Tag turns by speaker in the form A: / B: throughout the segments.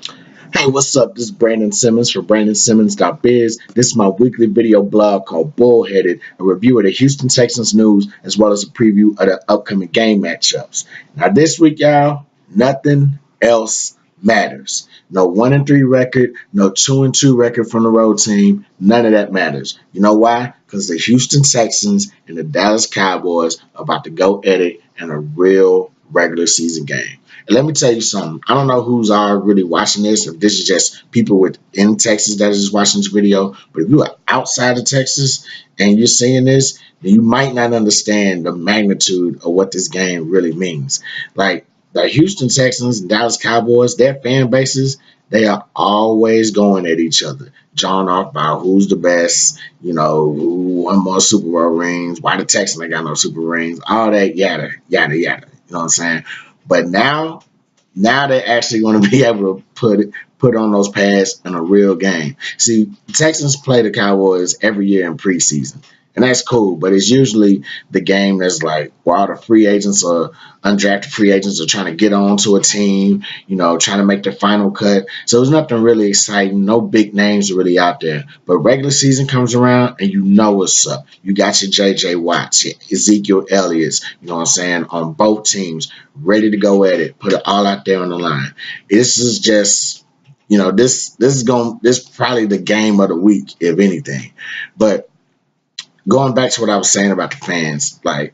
A: Hey, what's up? This is Brandon Simmons for BrandonSimmons.biz. This is my weekly video blog called Bullheaded, a review of the Houston Texans news as well as a preview of the upcoming game matchups. Now, this week, y'all, nothing else matters. No 1-3 record, no 2-2 record from the road team. None of that matters. You know why? Because the Houston Texans and the Dallas Cowboys are about to go at it in a real regular season game. And let me tell you something. I don't know who's all really watching this, if this is just people within Texas that is just watching this video. But if you are outside of Texas and you're seeing this, then you might not understand the magnitude of what this game really means. Like the Houston Texans and Dallas Cowboys, their fan bases, they are always going at each other, drawn off by who's the best, who won more Super Bowl rings, why the Texans ain't got no Super rings, all that yada, yada, yada. You know what I'm saying? But now they're actually going to be able to put on those pads in a real game. See, the Texans play the Cowboys every year in preseason, and that's cool. But it's usually the game that's like where all the free agents or undrafted free agents are trying to get onto a team, trying to make the final cut. So there's nothing really exciting. No big names are really out there. But regular season comes around, and you know what's up. You got your J.J. Watts, your Ezekiel Elliott's, you know what I'm saying, on both teams, ready to go at it, put it all out there on the line. This is just, this is probably the game of the week, if anything. But going back to what I was saying about the fans, like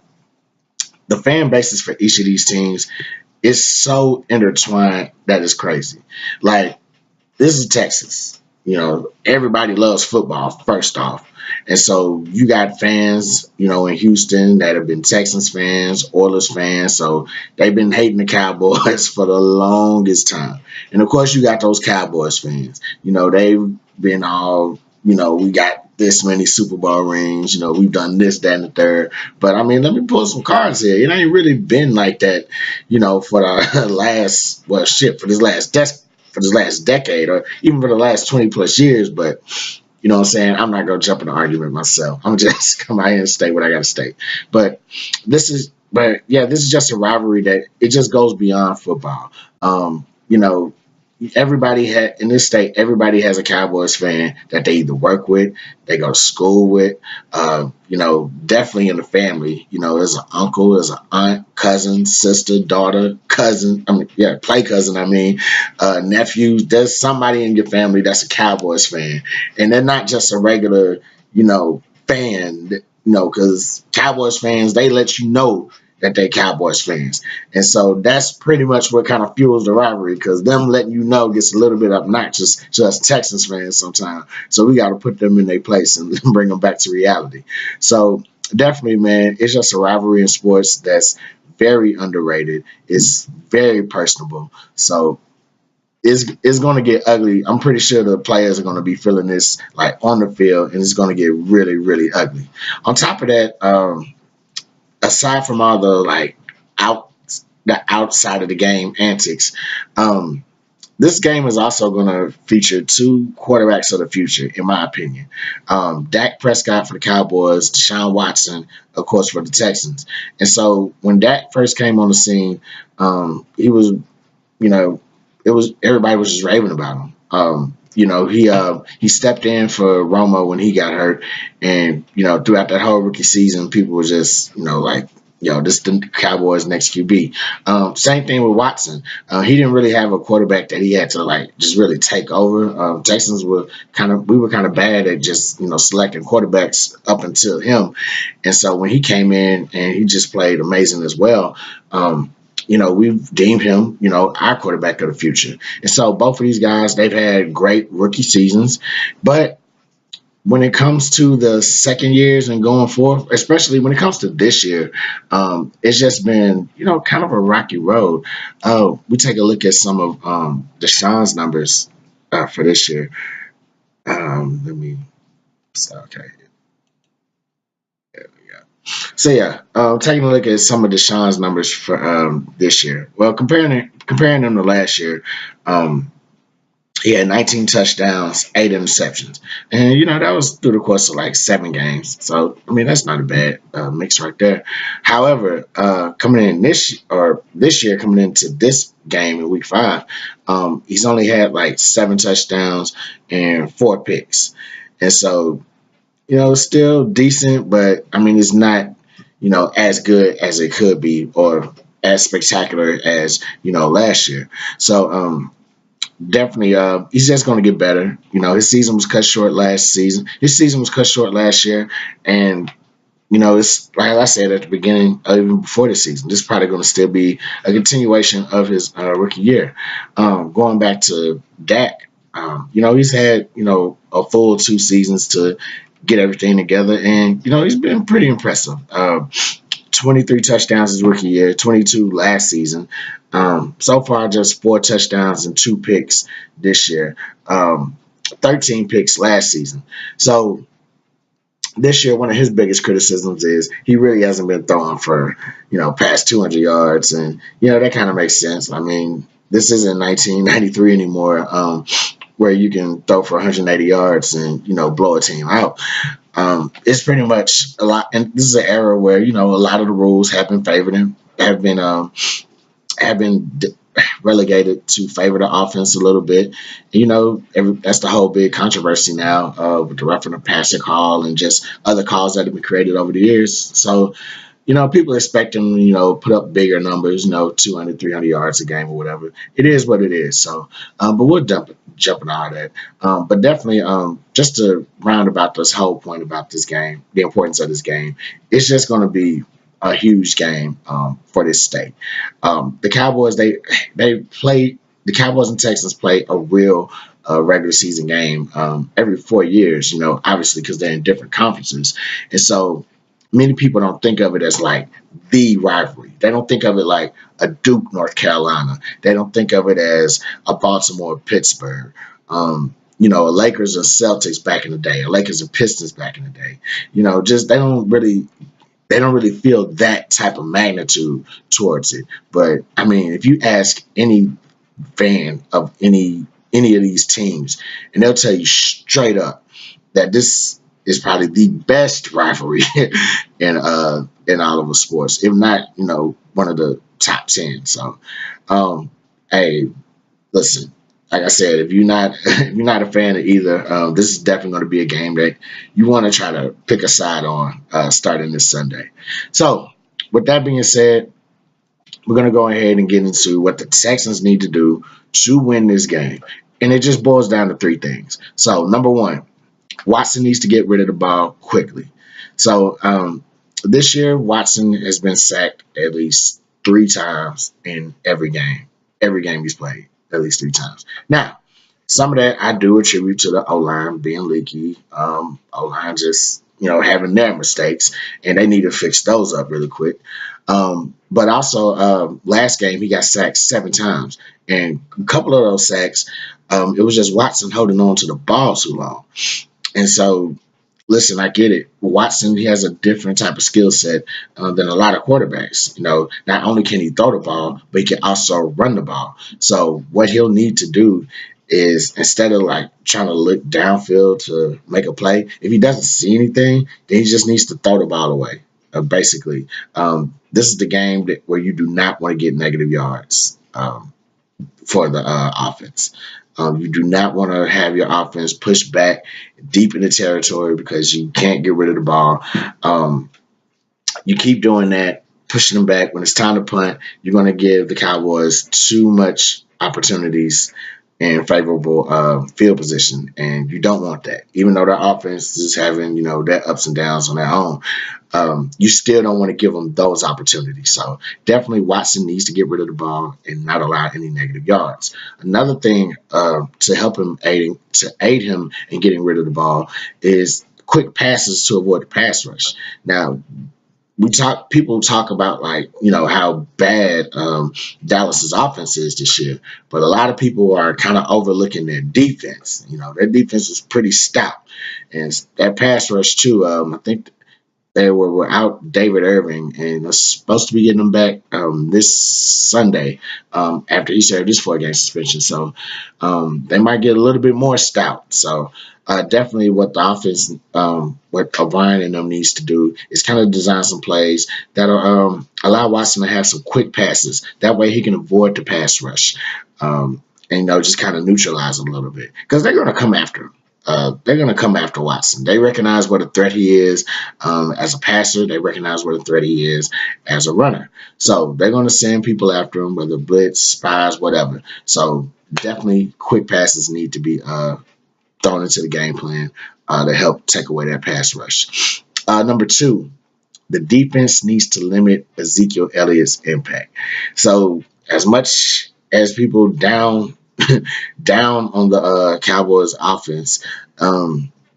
A: the fan bases for each of these teams is so intertwined that it's crazy. Like this is Texas. Everybody loves football, first off. And so you got fans, in Houston that have been Texans fans, Oilers fans. So they've been hating the Cowboys for the longest time. And of course, you got those Cowboys fans. They've been all, we got this many Super Bowl rings. We've done this, that, and the third. But I mean, let me pull some cards here. It ain't really been like that, for the last, for this last decade or even for the last 20 plus years. But you know what I'm saying? I'm not going to jump in an argument myself. I'm just come out here and state what I got to state. But this is just a rivalry that it just goes beyond football. Everybody in this state, everybody has a Cowboys fan that they either work with, they go to school with, definitely in the family. There's an uncle, there's an aunt, cousin, sister, daughter, cousin. Play cousin. Nephews. There's somebody in your family that's a Cowboys fan, and they're not just a regular, fan. Because Cowboys fans, they let you know that they Cowboys fans. And so that's pretty much what kind of fuels the rivalry, because them letting you know gets a little bit obnoxious to us Texans fans sometimes. So we got to put them in their place and bring them back to reality. So definitely, man, it's just a rivalry in sports that's very underrated. It's very personable. So it's going to get ugly. I'm pretty sure the players are going to be feeling this like on the field, and it's going to get really, really ugly. On top of that, aside from all the the outside of the game antics, this game is also going to feature two quarterbacks of the future, in my opinion. Dak Prescott for the Cowboys, Deshaun Watson, of course, for the Texans. And so when Dak first came on the scene, he was, it was everybody was just raving about him. He stepped in for Romo when he got hurt, and throughout that whole rookie season, people were just this is the Cowboys' next QB. Same thing with Watson. He didn't really have a quarterback that he had to just really take over. Texans were kind of bad at just selecting quarterbacks up until him, and so when he came in and he just played amazing as well. We've deemed him, our quarterback of the future. And so both of these guys, they've had great rookie seasons. But when it comes to the second years and going forth, especially when it comes to this year, it's just been, kind of a rocky road. We take a look at some of Deshaun's numbers for this year. Okay. So taking a look at some of Deshaun's numbers for this year. Well, comparing them to last year, He had 19 touchdowns, 8 interceptions, and that was through the course of like 7 games. So I mean, that's not a bad mix right there. However, coming in this year, coming into this game in week 5, he's only had like 7 touchdowns and 4 picks, and so it's still decent, but I mean, it's not as good as it could be or as spectacular as last year. So definitely, he's just going to get better. His season was cut short last season. His season was cut short last year, and it's like I said at the beginning, even before the season, this is probably going to still be a continuation of his rookie year. Going back to Dak, he's had a full 2 seasons to get everything together, and he's been pretty impressive. 23 touchdowns his rookie year, 22 last season. So far, just 4 touchdowns and 2 picks this year. 13 picks last season. So this year, one of his biggest criticisms is he really hasn't been throwing for past 200 yards, and that kind of makes sense. I mean, this isn't 1993 anymore, where you can throw for 180 yards and blow a team out. It's pretty much a lot, and this is an era where a lot of the rules have been favored him, have been relegated to favor the offense a little bit. That's the whole big controversy now with the roughing the passer call and just other calls that have been created over the years. So people expect him, put up bigger numbers, 200, 300 yards a game or whatever. It is what it is. So, but we'll jump into all that. But definitely, just to round about this whole point about this game, the importance of this game, it's just going to be a huge game for this state. The Cowboys, they play, the Cowboys and Texans play a real regular season game every 4 years, obviously because they're in different conferences. And so many people don't think of it as like the rivalry. They don't think of it like a Duke, North Carolina. They don't think of it as a Baltimore, Pittsburgh. A Lakers and Celtics back in the day, a Lakers and Pistons back in the day. Just they don't really feel that type of magnitude towards it. But I mean, if you ask any fan of any of these teams, and they'll tell you straight up that this is probably the best rivalry in all of the sports, if not one of the top 10. So, hey, listen. Like I said, if you're not if you're not a fan of either, this is definitely going to be a game that you want to try to pick a side on starting this Sunday. So, with that being said, we're going to go ahead and get into what the Texans need to do to win this game, and it just boils down to 3 things. So, number one, Watson needs to get rid of the ball quickly. So this year, Watson has been sacked at least 3 times in every game he's played, at least 3 times. Now, some of that I do attribute to the O-line being leaky, O-line just having their mistakes, and they need to fix those up really quick. But also, last game he got sacked 7 times, and a couple of those sacks, it was just Watson holding on to the ball too long. And so, listen, I get it. Watson, he has a different type of skill set than a lot of quarterbacks. Not only can he throw the ball, but he can also run the ball. So what he'll need to do is, instead of like trying to look downfield to make a play, if he doesn't see anything, then he just needs to throw the ball away. Basically, this is the game where you do not want to get negative yards for the offense. You do not want to have your offense push back deep in the territory because you can't get rid of the ball. You keep doing that, pushing them back. When it's time to punt, you're going to give the Cowboys too much opportunities and favorable field position, and you don't want that. Even though their offense is having, their ups and downs on their own, you still don't want to give them those opportunities. So definitely Watson needs to get rid of the ball and not allow any negative yards. Another thing to help him aid him in getting rid of the ball is quick passes to avoid the pass rush. Now, people talk about how bad Dallas's offense is this year, but a lot of people are kind of overlooking their defense. Their defense is pretty stout, and that pass rush too. I think They were without David Irving, and they're supposed to be getting him back this Sunday after he served his 4 game suspension. So they might get a little bit more stout. So definitely what the offense, what O'Brien and them needs to do is kind of design some plays that'll allow Watson to have some quick passes. That way he can avoid the pass rush. And just kind of neutralize him a little bit because they're going to come after him. They're going to come after Watson. They recognize what a threat he is as a passer. They recognize what a threat he is as a runner. So they're going to send people after him, whether blitz, spies, whatever. So definitely quick passes need to be thrown into the game plan to help take away that pass rush. Number 2, the defense needs to limit Ezekiel Elliott's impact. So as much as people down on the Cowboys offense,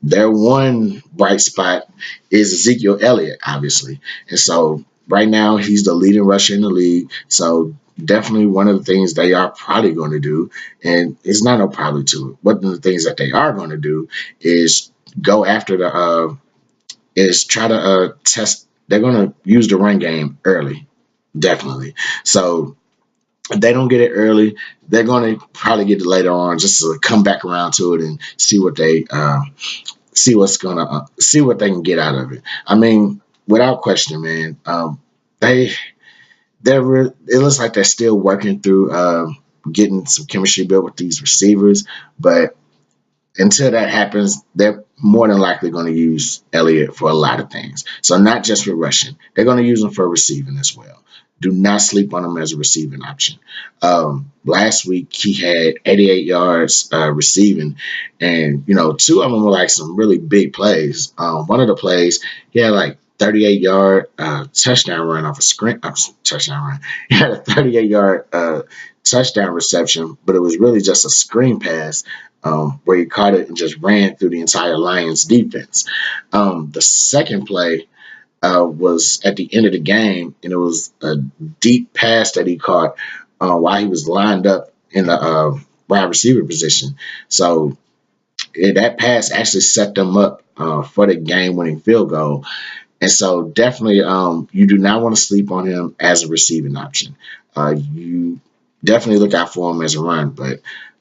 A: their one bright spot is Ezekiel Elliott, obviously. And so right now he's the leading rusher in the league. So definitely one of the things they are probably going to do, and it's not no probably to it. One of the things that they are going to do is go after is try to test. They're going to use the run game early, definitely. So if they don't get it early, they're going to probably get it later on, just to come back around to it and see what they see what they can get out of it. I mean, without question, man, they it looks like they're still working through getting some chemistry built with these receivers, but until that happens, they're more than likely going to use Elliott for a lot of things. So not just for rushing, they're going to use him for receiving as well. Do not sleep on him as a receiving option. Last week he had 88 yards receiving, and 2 of them were like some really big plays. One of the plays he had like 38-yard touchdown run off a screen. Touchdown run. He had a 38-yard touchdown reception, but it was really just a screen pass where he caught it and just ran through the entire Lions defense. The second play was at the end of the game, and it was a deep pass that he caught while he was lined up in the wide receiver position. So that pass actually set them up for the game-winning field goal. And so definitely you do not want to sleep on him as a receiving option. You definitely look out for him as a run, but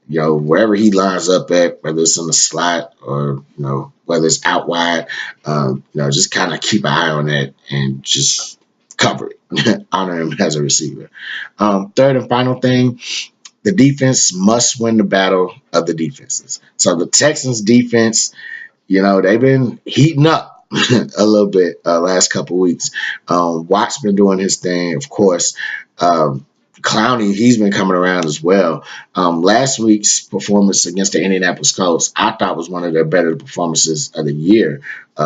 A: wherever he lines up at, whether it's in the slot or whether it's out wide, just kind of keep an eye on that and just cover it. Honor him as a receiver. Third and final thing, the defense must win the battle of the defenses. So the Texans defense, they've been heating up a little bit last couple weeks. Watt's been doing his thing, of course. Clowney, he's been coming around as well. Last week's performance against the Indianapolis Colts, I thought was one of their better performances of the year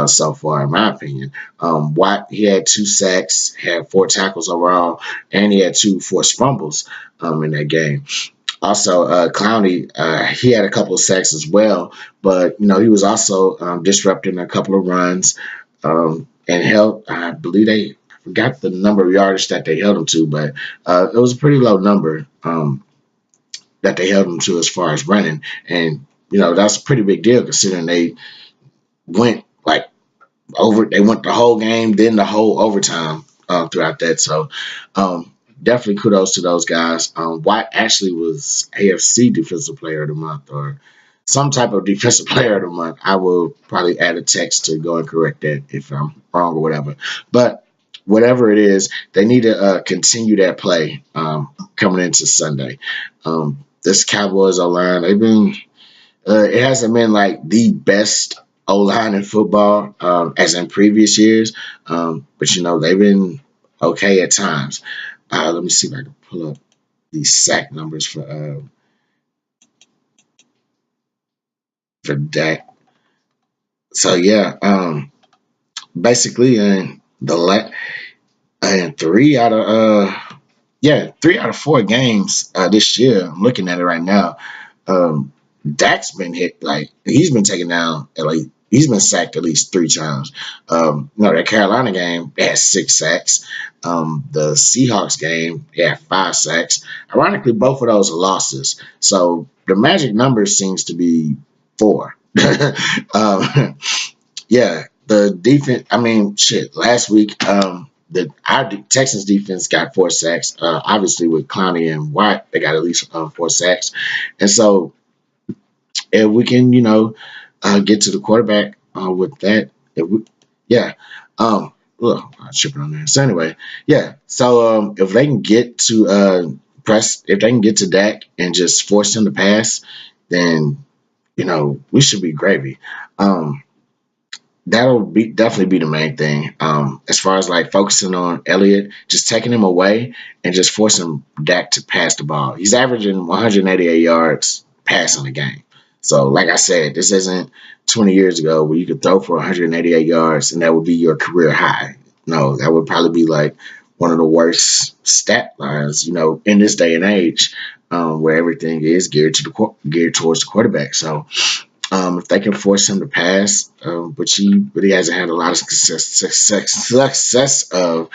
A: so far, in my opinion. Watt, he had 2 sacks, had 4 tackles overall, and he had 2 forced fumbles in that game. Also, Clowney, he had a couple of sacks as well, but he was also disrupting a couple of runs and held. I believe they forgot the number of yardage that they held him to, but it was a pretty low number that they held him to as far as running, and that's a pretty big deal considering they went like they went the whole game, then the whole overtime throughout that. So definitely kudos to those guys. Watt actually was AFC Defensive Player of the Month or some type of Defensive Player of the Month. I will probably add a text to go and correct that if I'm wrong or whatever. But whatever it is, they need to continue that play coming into Sunday. This Cowboys O-line, they've been it hasn't been like the best O-line in football as in previous years, but they've been okay at times. Let me see if I can pull up these sack numbers for Dak. So yeah, basically, and 3 out of 4 games this year. I'm looking at it right now. Dak's been hit, like he's been taken down he's been sacked at least 3 times. That Carolina game, they had 6 sacks. The Seahawks game, they had 5 sacks. Ironically, both of those are losses. So the magic number seems to be 4. Yeah, the defense. I mean, shit. Last week, our Texans defense got 4 sacks. Obviously, with Clowney and White, they got at least 4 sacks. And so, if we can, get to the quarterback with that, if we, yeah. I'm tripping on that. So anyway, yeah. So if they can get to if they can get to Dak and just force him to pass, then we should be gravy. Um, that'll be definitely be the main thing. As far as like focusing on Elliott, just taking him away and just forcing Dak to pass the ball. He's averaging 188 yards passing a game. So, like I said, this isn't 20 years ago where you could throw for 188 yards and that would be your career high. No, that would probably be like one of the worst stat lines, in this day and age, where everything is geared towards the quarterback. So, if they can force him to pass, which he really hasn't had a lot of success of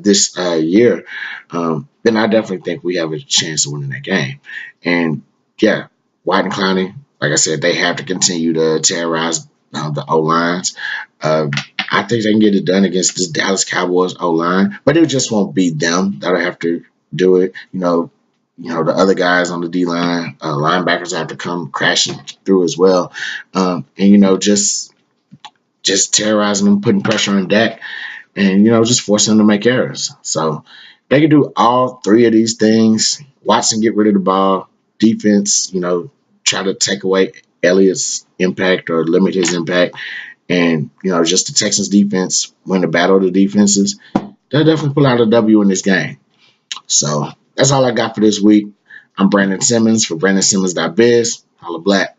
A: this year, then I definitely think we have a chance of winning that game. And yeah, White and Clowney, like I said, they have to continue to terrorize the O lines. I think they can get it done against this Dallas Cowboys O line, but it just won't be them that'll have to do it. The other guys on the D line, linebackers have to come crashing through as well. And just terrorizing them, putting pressure on Dak, and just forcing them to make errors. So they can do all three of these things. Watson get rid of the ball, defense, try to take away Elliott's impact or limit his impact, and just the Texans defense win the battle of the defenses. They'll definitely pull out a W in this game. So that's all I got for this week. I'm Brandon Simmons for BrandonSimmons.biz. Holla black.